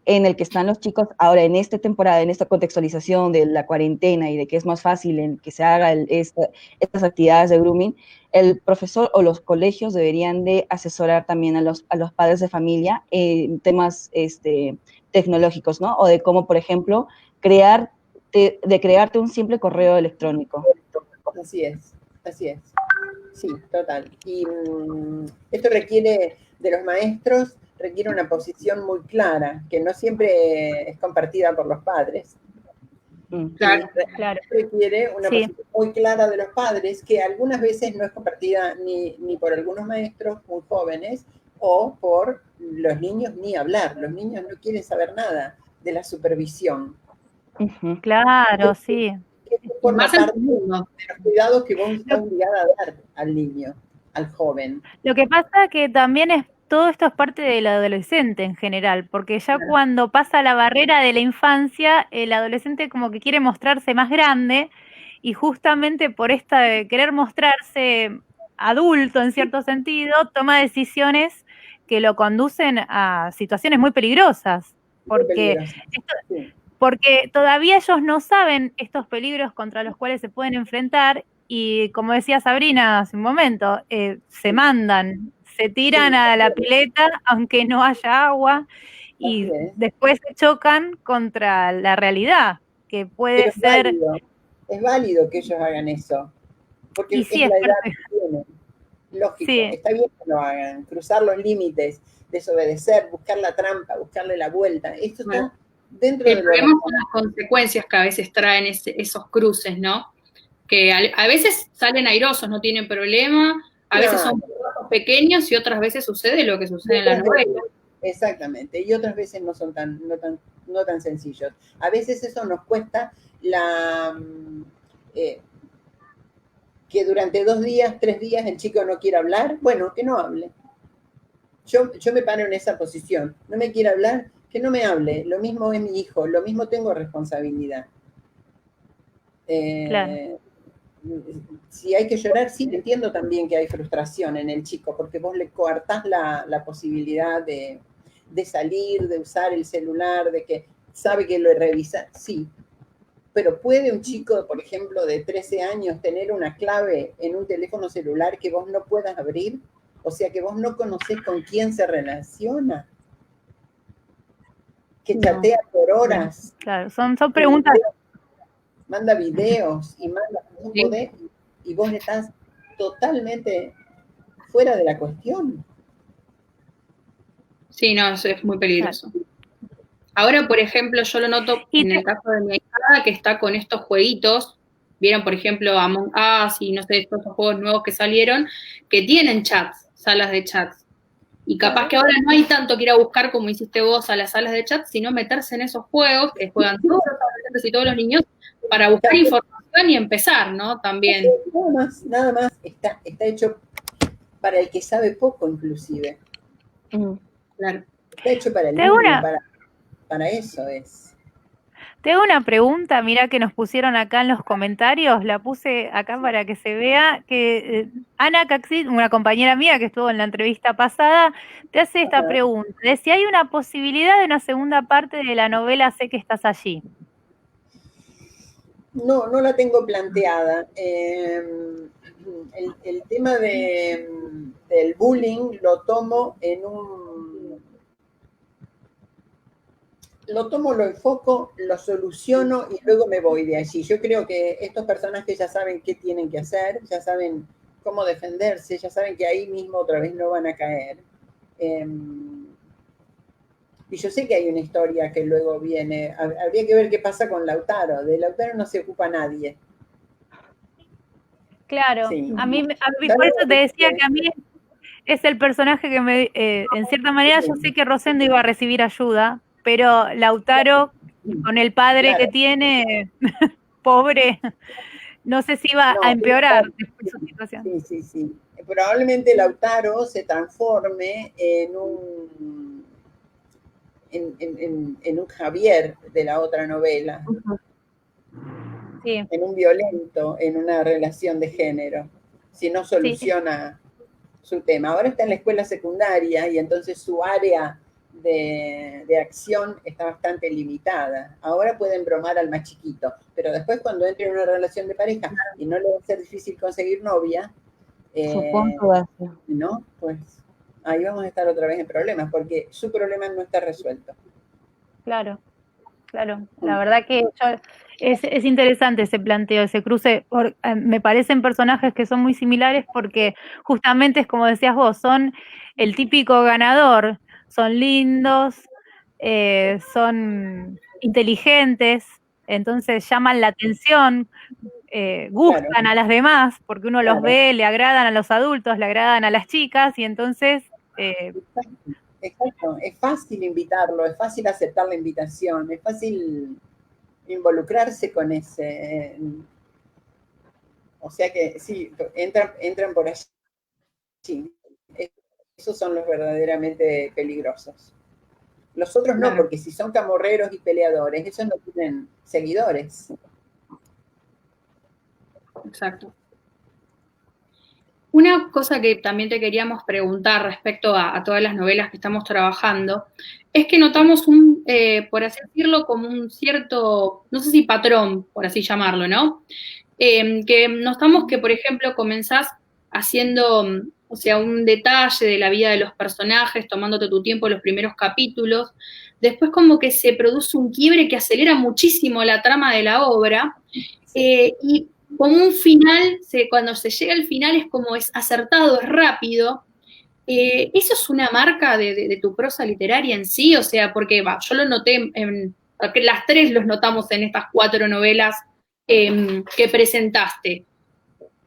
en el que están los chicos ahora en esta temporada, en esta contextualización de la cuarentena y de que es más fácil en que se haga estas actividades de grooming, el profesor o los colegios deberían de asesorar también a los padres de familia en temas tecnológicos, ¿no? O de cómo, por ejemplo, crearte un simple correo electrónico. Así es. Sí, total. Y esto requiere de los maestros, requiere una posición muy clara, que no siempre es compartida por los padres. Claro. Requiere una posición muy clara de los padres, que algunas veces no es compartida ni por algunos maestros muy jóvenes o por los niños, ni hablar. Los niños no quieren saber nada de la supervisión. Claro, sí. Forma parte de los cuidados que vos estás obligada a dar al niño, al joven. Lo que pasa que también todo esto es parte del adolescente en general, porque ya cuando pasa la barrera de la infancia, el adolescente como que quiere mostrarse más grande y justamente por esta de querer mostrarse adulto en cierto sentido, toma decisiones que lo conducen a situaciones muy peligrosas, porque todavía ellos no saben estos peligros contra los cuales se pueden enfrentar y, como decía Sabrina hace un momento, se tiran a la pileta aunque no haya agua y después se chocan contra la realidad, que puede ser... Es válido que ellos hagan eso, porque es la edad que tienen. Lógico, está bien que lo hagan, cruzar los límites, desobedecer, buscar la trampa, buscarle la vuelta. Esto está dentro de lo... El problema son las consecuencias que a veces traen esos cruces, ¿no? Que a veces salen airosos, no tienen problema, a veces son pequeños y otras veces sucede lo que sucede en la novela. Exactamente, y otras veces no son no tan sencillos. A veces eso nos cuesta que durante 2 días, 3 días el chico no quiera hablar, bueno, que no hable. Yo me paro en esa posición, no me quiere hablar, que no me hable, lo mismo es mi hijo, lo mismo tengo responsabilidad. Claro. Si hay que llorar, sí, entiendo también que hay frustración en el chico, porque vos le coartás la posibilidad de salir, de usar el celular, de que sabe que lo revisa, sí. Pero ¿puede un chico, por ejemplo, de 13 años tener una clave en un teléfono celular que vos no puedas abrir? O sea, que vos no conocés con quién se relaciona. Que chatea por horas. Claro, son preguntas... Manda videos y manda y vos estás totalmente fuera de la cuestión. Sí, no, eso es muy peligroso. Ahora, por ejemplo, yo lo noto en el caso de mi hija que está con estos jueguitos, vieron, por ejemplo, Among Us y no sé, estos juegos nuevos que salieron, que tienen chats, salas de chats. Y capaz que ahora no hay tanto que ir a buscar, como hiciste vos, a las salas de chat, sino meterse en esos juegos que juegan todos los adolescentes y todos los niños para buscar información y empezar, ¿no? También. Nada más. Está hecho para el que sabe poco, inclusive. Claro. Está hecho para el niño, para eso es. Te hago una pregunta, mira que nos pusieron acá en los comentarios, la puse acá para que se vea, que Ana Caxit, una compañera mía que estuvo en la entrevista pasada, te hace esta Ajá. pregunta, de si hay una posibilidad de una segunda parte de la novela Sé que estás allí. No, no la tengo planteada. El tema del bullying lo tomo lo enfoco, lo soluciono y luego me voy de allí. Yo creo que estos personajes ya saben qué tienen que hacer, ya saben cómo defenderse, ya saben que ahí mismo otra vez no van a caer. Y yo sé que hay una historia que luego viene. Habría que ver qué pasa con Lautaro. De Lautaro no se ocupa nadie. Claro, Sí. a mí por eso te decía que a mí es el personaje que me, en cierta manera yo sé que Rosendo iba a recibir ayuda, pero Lautaro, con el padre Claro. que tiene, pobre, no sé si iba a empeorar después su situación. Sí, sí, sí. Probablemente Lautaro se transforme en un Javier de la otra novela, Sí. en un violento, en una relación de género, si no soluciona su tema. Ahora está en la escuela secundaria y entonces su área de acción está bastante limitada. Ahora pueden bromar al más chiquito, pero después cuando entre en una relación de pareja y no le va a ser difícil conseguir novia, ¿no? Pues ahí vamos a estar otra vez en problemas, porque su problema no está resuelto. Claro, claro. La verdad que es interesante ese planteo, ese cruce. Me parecen personajes que son muy similares porque justamente es como decías vos, son el típico ganador, son lindos, son inteligentes, entonces llaman la atención, gustan Claro. a las demás porque uno los Claro. ve, le agradan a los adultos, le agradan a las chicas y entonces... Exacto, es fácil invitarlo, es fácil aceptar la invitación, es fácil involucrarse con ese. O sea que sí, entran por allí. Sí, esos son los verdaderamente peligrosos. Los otros no, porque si son camorreros y peleadores, esos no tienen seguidores. Exacto. Una cosa que también te queríamos preguntar respecto a todas las novelas que estamos trabajando, es que notamos por así decirlo, como un cierto, no sé si patrón, por así llamarlo, ¿no? Que notamos que, por ejemplo, comenzás haciendo, o sea, un detalle de la vida de los personajes, tomándote tu tiempo en los primeros capítulos, después como que se produce un quiebre que acelera muchísimo la trama de la obra, y como un final, cuando se llega al final es como es acertado, es rápido. ¿Eso es una marca de tu prosa literaria en sí? O sea, porque yo lo noté, porque las tres los notamos en estas 4 novelas que presentaste.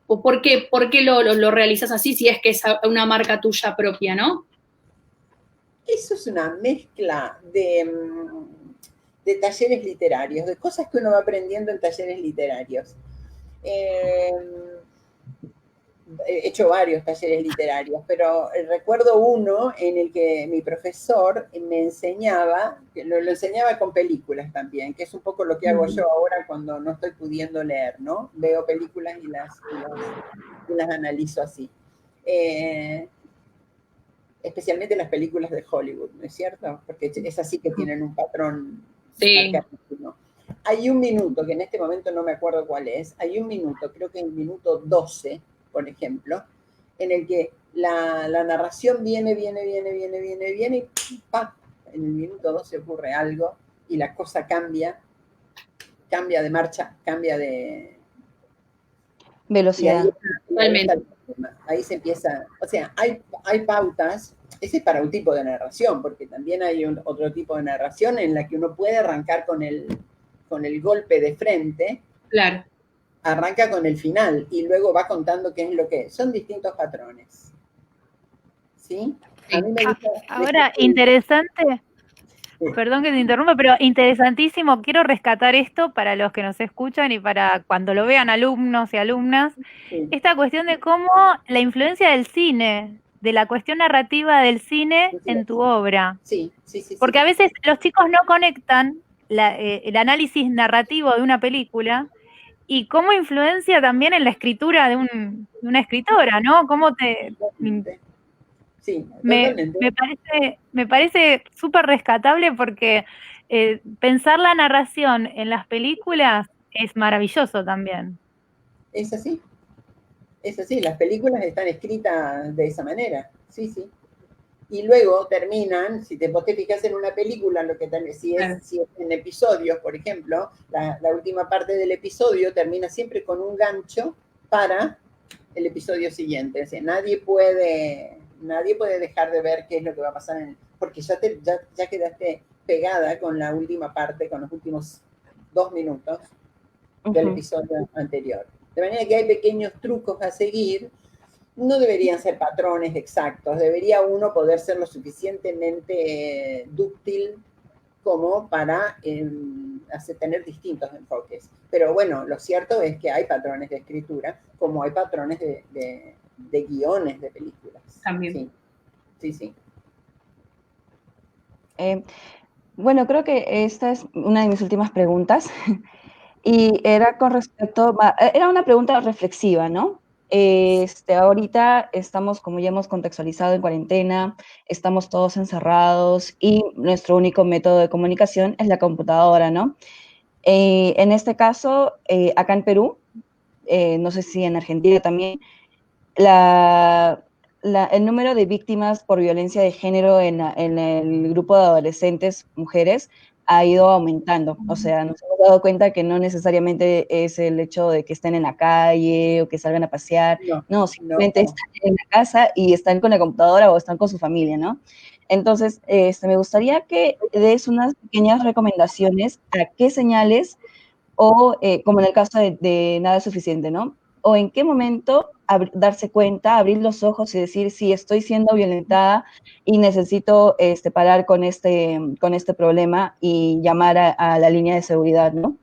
¿O por qué lo realizas así si es que es una marca tuya propia, no? Eso es una mezcla de talleres literarios, de cosas que uno va aprendiendo en talleres literarios. He hecho varios talleres literarios, pero recuerdo uno en el que mi profesor me enseñaba, lo enseñaba con películas también, que es un poco lo que hago yo ahora cuando no estoy pudiendo leer, ¿no? Veo películas y las analizo así. Especialmente las películas de Hollywood, ¿no es cierto? Porque es así que tienen un patrón marcadísimo. Hay un minuto, que en este momento no me acuerdo cuál es, hay un minuto, creo que el minuto 12, por ejemplo, en el que la narración viene, y ¡pam! En el minuto 12 ocurre algo y la cosa cambia de marcha, cambia de velocidad. Ahí se empieza, o sea, hay pautas, ese es para un tipo de narración, porque también hay otro tipo de narración en la que uno puede arrancar con el golpe de frente. Claro. Arranca con el final y luego va contando qué es lo que es. Son distintos patrones. ¿Sí? A mí me gusta. Ahora, interesante. Perdón que te interrumpa, pero interesantísimo. Quiero rescatar esto para los que nos escuchan y para cuando lo vean alumnos y alumnas. Sí. Esta cuestión de cómo la influencia del cine de la cuestión narrativa del cine en tu obra. Sí. Porque a veces los chicos no conectan el análisis narrativo de una película y cómo influencia también en la escritura de una escritora, ¿no? Cómo te... Sí, Me totalmente. me parece súper rescatable porque pensar la narración en las películas es maravilloso también. Es así, las películas están escritas de esa manera, sí. Y luego terminan, si vos te fijas en una película, si es en episodios, por ejemplo, la última parte del episodio termina siempre con un gancho para el episodio siguiente. O sea, nadie puede dejar de ver qué es lo que va a pasar, porque ya quedaste pegada con la última parte, con los últimos 2 minutos del episodio anterior. De manera que hay pequeños trucos a seguir. No deberían ser patrones exactos, debería uno poder ser lo suficientemente dúctil como para tener distintos enfoques. Pero bueno, lo cierto es que hay patrones de escritura, como hay patrones de guiones de películas. También. Sí. Bueno, creo que esta es una de mis últimas preguntas. Y era con respecto, era una pregunta reflexiva, ¿no? Ahorita estamos, como ya hemos contextualizado, en cuarentena, estamos todos encerrados y nuestro único método de comunicación es la computadora, ¿no? En este caso, acá en Perú, no sé si en Argentina también, el número de víctimas por violencia de género en el grupo de adolescentes, mujeres, ha ido aumentando. O sea, nos hemos dado cuenta que no necesariamente es el hecho de que estén en la calle o que salgan a pasear. No, simplemente están en la casa y están con la computadora o están con su familia, ¿no? Entonces, me gustaría que des unas pequeñas recomendaciones a qué señales o, como en el caso de nada es suficiente, ¿no? O en qué momento darse cuenta, abrir los ojos y decir, sí, estoy siendo violentada y necesito parar con este problema y llamar a la línea de seguridad, ¿no?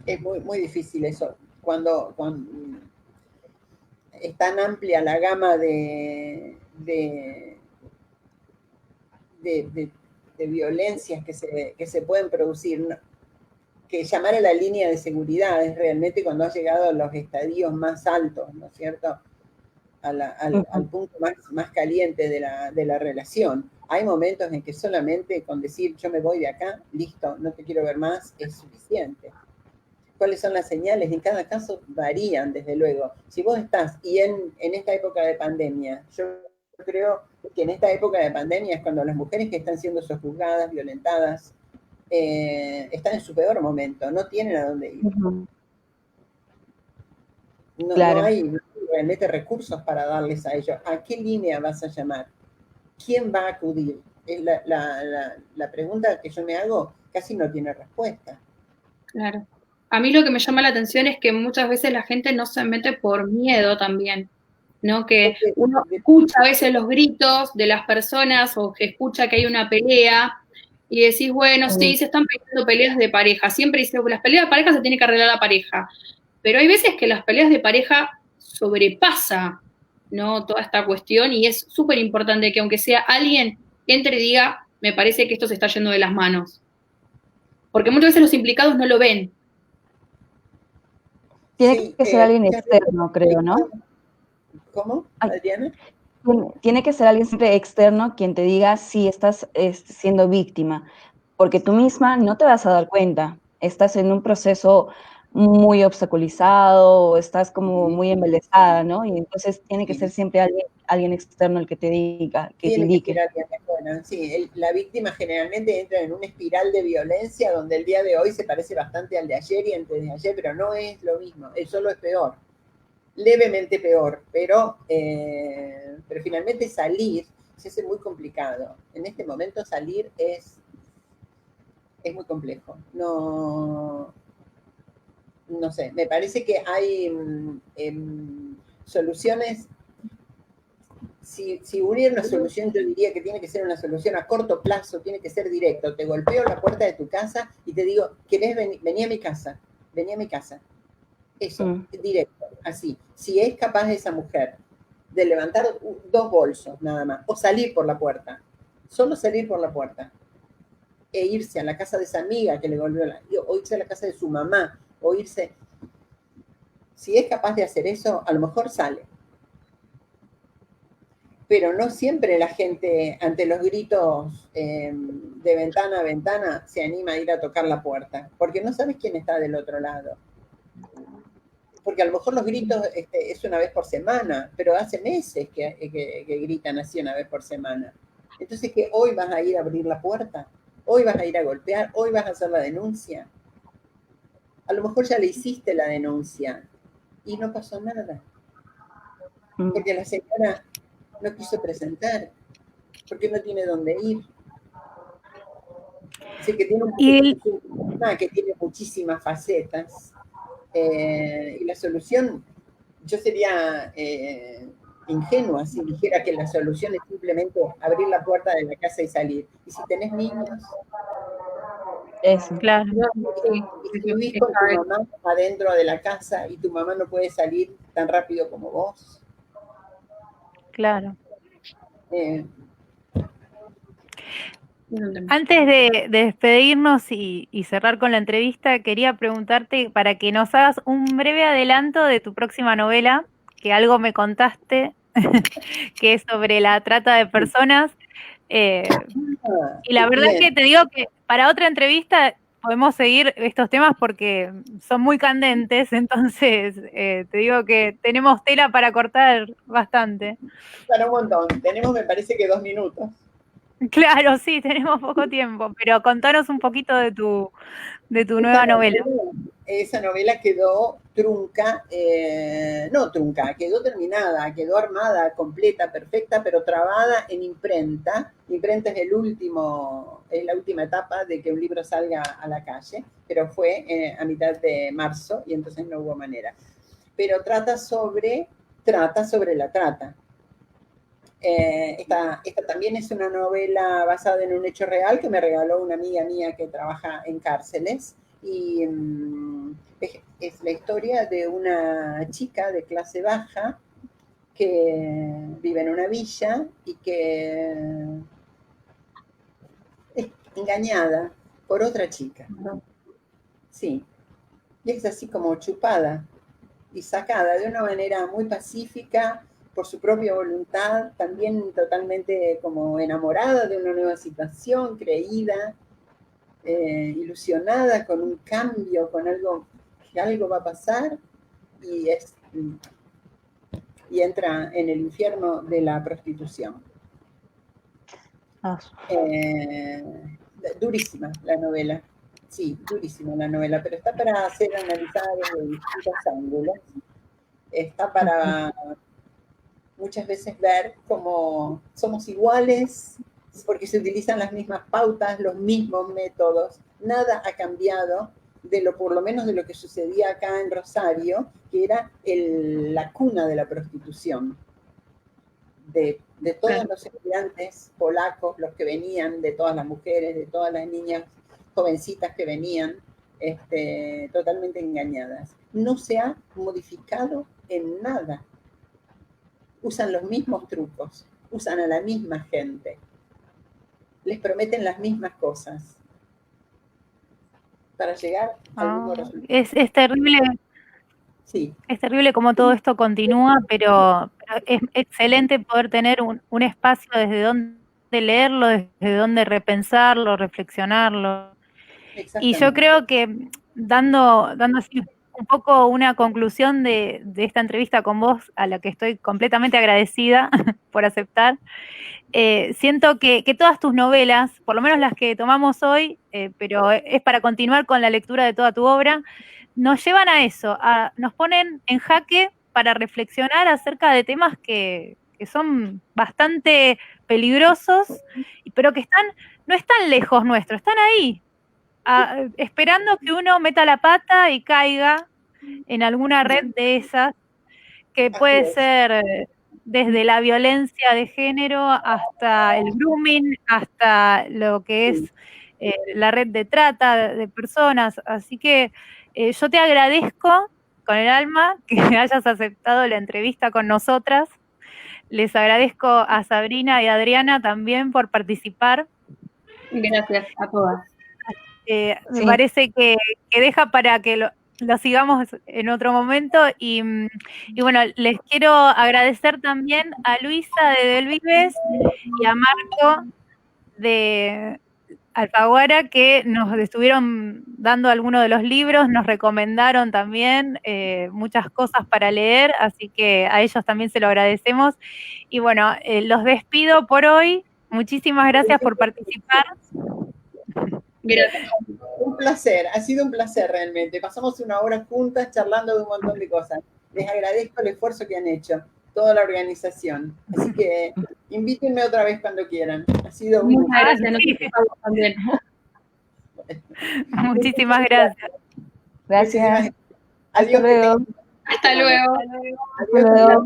Es muy, muy difícil eso. Cuando es tan amplia la gama de violencias que se pueden producir, que llamar a la línea de seguridad es realmente cuando has llegado a los estadios más altos, ¿no es cierto? Al punto más caliente de la relación. Hay momentos en que solamente con decir yo me voy de acá, listo, no te quiero ver más, es suficiente. ¿Cuáles son las señales? En cada caso varían, desde luego. Si vos estás, y en esta época de pandemia, yo creo que en esta época de pandemia es cuando las mujeres que están siendo sojuzgadas, violentadas, están en su peor momento, no tienen a dónde ir. Claro. No hay realmente recursos para darles a ellos. ¿A qué línea vas a llamar? ¿Quién va a acudir? Es la pregunta que yo me hago casi no tiene respuesta. Claro. A mí lo que me llama la atención es que muchas veces la gente no se mete por miedo también, ¿no? Que uno escucha a veces los gritos de las personas o que escucha que hay una pelea y decís, bueno, sí, se están peleando peleas de pareja. Siempre dice, las peleas de pareja se tiene que arreglar la pareja. Pero hay veces que las peleas de pareja sobrepasa, ¿no? Toda esta cuestión y es súper importante que aunque sea alguien entre y diga, me parece que esto se está yendo de las manos. Porque muchas veces los implicados no lo ven. Tiene que ser alguien externo, creo, ¿no? ¿Cómo, Adriana? Tiene que ser alguien siempre externo quien te diga si estás siendo víctima, porque tú misma no te vas a dar cuenta. Estás en un proceso muy obstaculizado o estás como muy embelesada, ¿no? Y entonces tiene que ser siempre alguien externo el que te diga, que te indique. Sí, la víctima generalmente entra en una espiral de violencia donde el día de hoy se parece bastante al de ayer y antes de ayer, pero no es lo mismo, solo es peor, levemente peor, pero finalmente salir se hace muy complicado. En este momento salir es muy complejo. No sé, me parece que hay soluciones. Si hubiera una solución, yo diría que tiene que ser una solución a corto plazo, tiene que ser directo. Te golpeo la puerta de tu casa y te digo, ¿querés venir? Vení a mi casa, vení a mi casa. Eso, directo, así. Si es capaz esa mujer de levantar 2 bolsos nada más, o salir por la puerta, solo salir por la puerta, e irse a la casa de esa amiga que le volvió o irse a la casa de su mamá, o irse. Si es capaz de hacer eso, a lo mejor sale. Pero no siempre la gente, ante los gritos de ventana a ventana, se anima a ir a tocar la puerta, porque no sabes quién está del otro lado. Porque a lo mejor los gritos es una vez por semana, pero hace meses que gritan así una vez por semana. Entonces, que hoy vas a ir a abrir la puerta, hoy vas a ir a golpear, hoy vas a hacer la denuncia. A lo mejor ya le hiciste la denuncia y no pasó nada. Porque la señora no quiso presentar, porque no tiene dónde ir. Así que tiene un tema que tiene muchísimas facetas. Y la solución, yo sería ingenua si dijera que la solución es simplemente abrir la puerta de la casa y salir. Y si tenés niños, eso. Claro. y si vivís con tu mamá adentro de la casa y tu mamá no puede salir tan rápido como vos. Claro. Antes de despedirnos y cerrar con la entrevista, quería preguntarte para que nos hagas un breve adelanto de tu próxima novela, que algo me contaste, que es sobre la trata de personas. Y la verdad es que te digo que para otra entrevista podemos seguir estos temas porque son muy candentes, entonces te digo que tenemos tela para cortar bastante. Para un montón. Tenemos, me parece que 2 minutos. Claro, sí, tenemos poco tiempo, pero contanos un poquito de tu nueva novela. Esa novela quedó trunca, no trunca, quedó terminada, quedó armada, completa, perfecta, pero trabada en imprenta. Imprenta es la última etapa de que un libro salga a la calle, pero fue a mitad de marzo y entonces no hubo manera. Pero trata sobre la trata. Esta también es una novela basada en un hecho real que me regaló una amiga mía que trabaja en cárceles y es la historia de una chica de clase baja que vive en una villa y que es engañada por otra chica. Sí, y es así como chupada y sacada de una manera muy pacífica, por su propia voluntad, también totalmente como enamorada de una nueva situación, creída, ilusionada con un cambio, con algo, que algo va a pasar, y entra en el infierno de la prostitución. Durísima la novela, sí, durísima la novela, pero está para ser analizada desde distintos ángulos. Está para muchas veces ver cómo somos iguales, porque se utilizan las mismas pautas, los mismos métodos, nada ha cambiado por lo menos de lo que sucedía acá en Rosario, que era la cuna de la prostitución. De todos los estudiantes polacos, los que venían, de todas las mujeres, de todas las niñas jovencitas que venían, totalmente engañadas. No se ha modificado en nada. Usan los mismos trucos, usan a la misma gente, les prometen las mismas cosas para llegar al mismo resultado. Es terrible. Sí. Es terrible cómo todo esto continúa, pero es excelente poder tener un espacio desde donde leerlo, desde donde repensarlo, reflexionarlo. Y yo creo que dando así un poco una conclusión de esta entrevista con vos, a la que estoy completamente agradecida por aceptar, siento que todas tus novelas, por lo menos las que tomamos hoy, pero es para continuar con la lectura de toda tu obra, nos llevan a eso, nos ponen en jaque para reflexionar acerca de temas que son bastante peligrosos, pero que no están lejos nuestro, están ahí, esperando que uno meta la pata y caiga en alguna red de esas, que puede ser desde la violencia de género hasta el grooming, hasta lo que es la red de trata de personas. Así que yo te agradezco con el alma que hayas aceptado la entrevista con nosotras. Les agradezco a Sabrina y a Adriana también por participar. Gracias a todas. Me parece que deja para que lo sigamos en otro momento. Y bueno, les quiero agradecer también a Luisa de Del Vives y a Marco de Alfaguara, que nos estuvieron dando algunos de los libros, nos recomendaron también muchas cosas para leer, así que a ellos también se lo agradecemos. Y bueno, los despido por hoy. Muchísimas gracias por participar. Gracias. Un placer, ha sido un placer realmente. Pasamos una hora juntas charlando de un montón de cosas. Les agradezco el esfuerzo que han hecho, toda la organización. Así que invítenme otra vez cuando quieran. Ha sido un gusto. Muchas gracias. También. Muchísimas gracias. Gracias. Adiós. Hasta luego. Hasta luego. Adiós.